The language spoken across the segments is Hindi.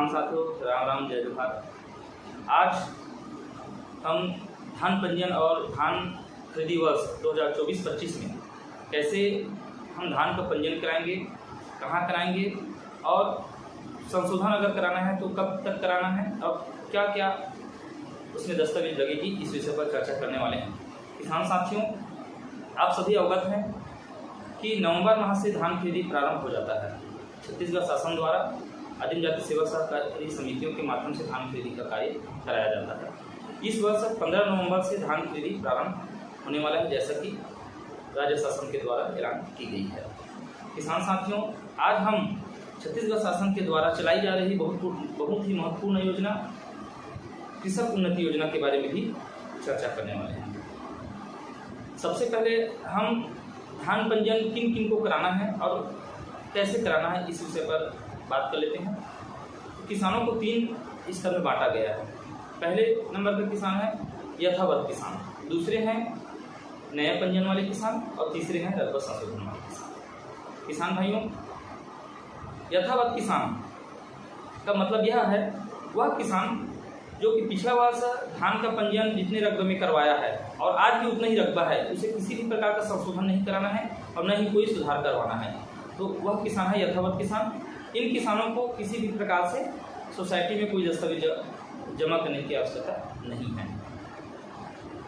किसान साथियों, राम राम, जय जोहार। आज हम धान पंजीयन और धान खरीदी वर्ष 2024-25 में कैसे हम धान का पंजीयन कराएंगे, कहाँ कराएंगे और संशोधन अगर कराना है तो कब तक कराना है और क्या क्या उसमें दस्तावेज लगेगी, इस विषय पर चर्चा करने वाले हैं। किसान साथियों, आप सभी अवगत हैं कि नवंबर माह से धान खरीदी प्रारंभ हो जाता है। छत्तीसगढ़ शासन द्वारा आदिम जाति सेवा सहकारी समितियों के माध्यम से धान खरीदी का कार्य कराया जाता है। इस वर्ष 15 नवंबर से धान खरीदी प्रारंभ होने वाला है, जैसा कि राज्य शासन के द्वारा ऐलान की गई है। किसान साथियों, आज हम छत्तीसगढ़ शासन के द्वारा चलाई जा रही बहुत ही महत्वपूर्ण योजना कृषक उन्नति योजना के बारे में भी चर्चा करने वाले हैं। सबसे पहले हम धान पंजीयन किन किन को कराना है और कैसे कराना है, इस विषय पर बात कर लेते हैं। किसानों को 3 स्तर में बांटा गया है। पहले नंबर का किसान है यथावत किसान, दूसरे हैं नया पंजीयन वाले किसान और तीसरे हैं रकबा संशोधन वाले किसान। किसान भाइयों, यथावत किसान का मतलब यह है वह किसान जो कि पिछला वर्ष धान का पंजीयन जितने रकबे में करवाया है और आज भी उतना ही रकबा है, उसे किसी भी प्रकार का संशोधन नहीं कराना है और न ही कोई सुधार करवाना है, तो वह किसान है यथावत किसान। इन किसानों को किसी भी प्रकार से सोसाइटी में कोई दस्तावेज जमा करने की आवश्यकता नहीं है।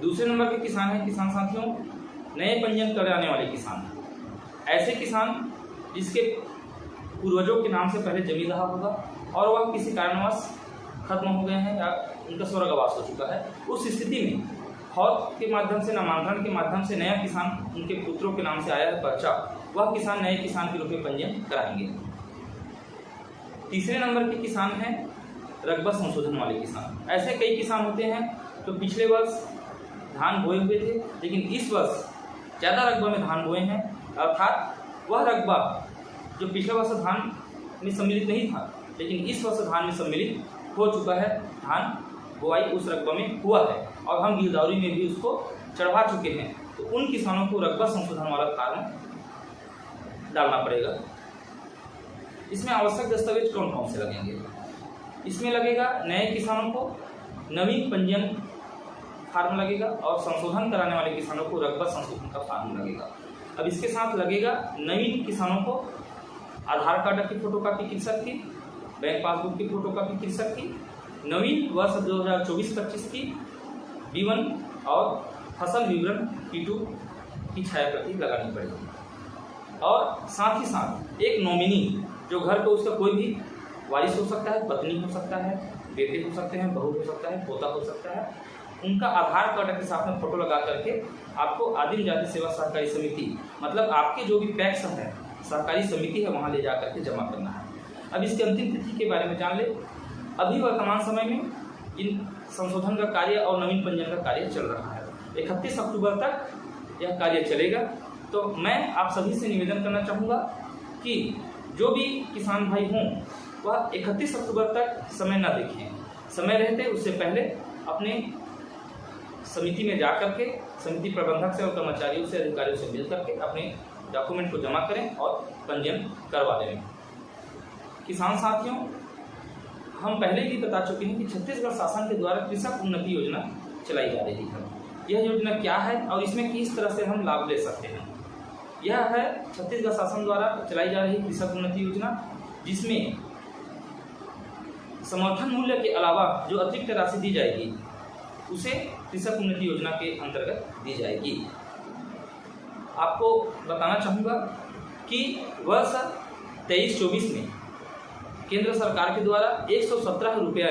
दूसरे नंबर के किसान है किसान साथियों नए पंजीयन कराने वाले किसान। ऐसे किसान जिसके पूर्वजों के नाम से पहले जमीन रहा होगा और वह किसी कारणवश खत्म हो गए हैं या उनका स्वर्गवास हो चुका है, उस स्थिति में हौद के माध्यम से, नामांकन के माध्यम से नया किसान उनके पुत्रों के नाम से आया है पर्चा, वह किसान नए किसान के रूप में पंजीयन कराएंगे। तीसरे नंबर के किसान हैं रकबा संशोधन वाले किसान। ऐसे कई किसान होते हैं जो पिछले वर्ष धान बोए हुए थे लेकिन इस वर्ष ज़्यादा रकबा में धान बोए हैं, अर्थात वह रकबा जो पिछले वर्ष धान में सम्मिलित नहीं था लेकिन इस वर्ष धान में सम्मिलित हो चुका है, धान बुआई उस रकबा में हुआ है और हम गिरदावरी में भी उसको चढ़वा चुके हैं, तो उन किसानों को रकबा संशोधन वाला फॉर्म डालना पड़ेगा। इसमें आवश्यक दस्तावेज कौन कौन से लगेंगे? इसमें लगेगा नए किसानों को नवीन पंजीयन फार्म लगेगा और संशोधन कराने वाले किसानों को रकबा संशोधन का फार्म लगेगा। अब इसके साथ लगेगा नवीन किसानों को आधार कार्ड की फोटोकॉपी कृषक की, बैंक पासबुक की फोटोकॉपी कृषक की, नवीन वर्ष 2024-25 की B1 और फसल विवरण P2 की छायाप्रति लगानी पड़ेगी। और साथ ही साथ एक नॉमिनी जो घर पर उसका कोई भी वारिस हो सकता है, पत्नी हो सकता है, बेटे हो सकते हैं, बहू हो सकता है, पोता हो सकता है, उनका आधार कार्ड के साथ में फोटो लगा करके आपको आदिम जाति सेवा सहकारी समिति, मतलब आपके जो भी पैक्स है, सहकारी समिति है, वहाँ ले जा करके जमा करना है। अब इसकी अंतिम तिथि के बारे में जान ले। अभी वर्तमान समय में इन संशोधन का कार्य और नवीन पंजीयन का कार्य चल रहा है। 31 अक्टूबर तक यह कार्य चलेगा। तो मैं आप सभी से निवेदन करना चाहूँगा कि जो भी किसान भाई हों वह 31 अक्टूबर तक समय न देखें, समय रहते उससे पहले अपने समिति में जा करके समिति प्रबंधक से और कर्मचारियों से, अधिकारियों से मिल करके अपने डॉक्यूमेंट को जमा करें और पंजीयन करवा दें। किसान साथियों, हम पहले भी बता चुके हैं कि छत्तीसगढ़ शासन के द्वारा कृषक उन्नति योजना चलाई जा रही है। यह योजना क्या है और इसमें किस तरह से हम लाभ ले सकते हैं? यह है छत्तीसगढ़ शासन द्वारा चलाई जा रही कृषक उन्नति योजना, जिसमें समर्थन मूल्य के अलावा जो अतिरिक्त राशि दी जाएगी उसे कृषक उन्नति योजना के अंतर्गत दी जाएगी। आपको बताना चाहूँगा कि वर्ष 23-24 में केंद्र सरकार के द्वारा 117 रुपया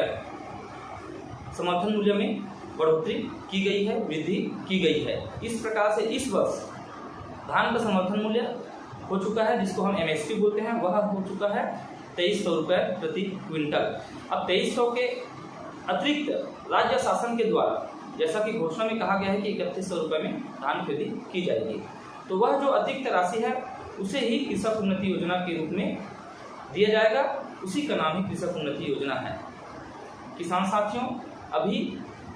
समर्थन मूल्य में बढ़ोतरी की गई है, वृद्धि की गई है। इस प्रकार से इस वर्ष धान का समर्थन मूल्य हो चुका है, जिसको हम MSP बोलते हैं, वह हो चुका है 2300 रुपये प्रति क्विंटल। अब 2300 के अतिरिक्त राज्य शासन के द्वारा, जैसा कि घोषणा में कहा गया है कि 3100 रुपये में धान खरीदी की जाएगी, तो वह जो अतिरिक्त राशि है उसे ही कृषक उन्नति योजना के रूप में दिया जाएगा। उसी का नाम ही कृषक उन्नति योजना है। किसान साथियों, अभी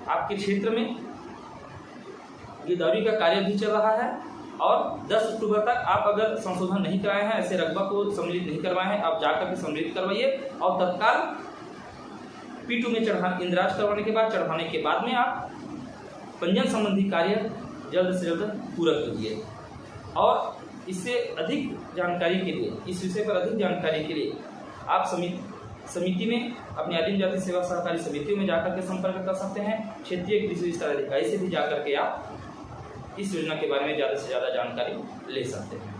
आपके क्षेत्र में गिरदावरी का कार्य भी चल रहा है और 10 अक्टूबर तक आप अगर संशोधन नहीं कराए हैं, ऐसे रकबा को सम्मिलित नहीं करवाए हैं, आप जाकर के सम्मिलित करवाइए और तत्काल P2 में इंद्राज करवाने के बाद, चढ़वाने के बाद में आप पंजीयन संबंधी कार्य जल्द से जल्द पूरा कीजिए। और इससे अधिक जानकारी के लिए, इस विषय पर अधिक जानकारी के लिए आप समिति में, अपने आदिम जाति सेवा सहकारी समितियों में जाकर के संपर्क कर सकते हैं। क्षेत्रीय कृषि विस्तार अधिकारी से भी जाकर के आप इस योजना के बारे में ज़्यादा से ज़्यादा जानकारी ले सकते हैं।